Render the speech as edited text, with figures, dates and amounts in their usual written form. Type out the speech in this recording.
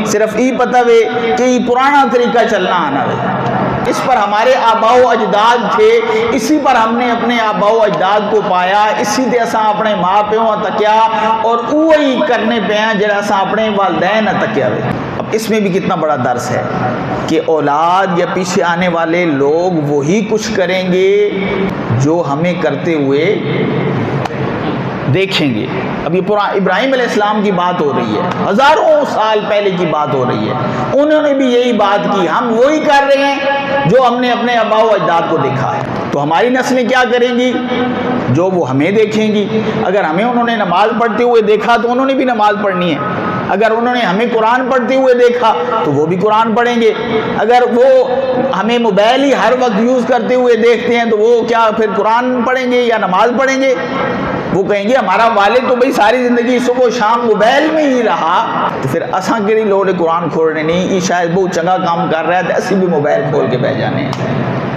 صرف ای پتہ وے کہ ای پرانا طریقہ چلنا آنا وے، اس پر ہمارے آباء و اجداد تھے، اسی پر ہم نے اپنے آباء و اجداد کو پایا، اسی تے اساں اپنے ماں پیوں تکیا اور اوہی کرنے پہ ہیں جڑا اساں اپنے والدین تکیا وے۔ اب اس میں بھی کتنا بڑا درس ہے کہ اولاد یا پیچھے آنے والے لوگ وہی کچھ کریں گے جو ہمیں کرتے ہوئے دیکھیں گے۔ اب یہ ابراہیم علیہ السلام کی بات ہو رہی ہے، ہزاروں سال پہلے کی بات ہو رہی ہے، انہوں نے بھی یہی بات کی، ہم وہی کر رہے ہیں جو ہم نے اپنے آباء و اجداد کو دیکھا ہے۔ تو ہماری نسلیں کیا کریں گی؟ جو وہ ہمیں دیکھیں گی۔ اگر ہمیں انہوں نے نماز پڑھتے ہوئے دیکھا تو انہوں نے بھی نماز پڑھنی ہے، اگر انہوں نے ہمیں قرآن پڑھتے ہوئے دیکھا تو وہ بھی قرآن پڑھیں گے، اگر وہ ہمیں موبائل ہی ہر وقت یوز کرتے ہوئے دیکھتے ہیں تو وہ کیا پھر قرآن پڑھیں گے یا نماز پڑھیں گے؟ وہ کہیں گے ہمارا والد تو بھئی ساری زندگی صبح و شام موبائل میں ہی رہا، تو پھر اساں کیڑی لوڑ قرآن کھولنے نہیں، یہ شاید بہت چنگا کام کر رہا ہے تو اسی بھی موبائل کھول کے بیٹھ جانے ہیں۔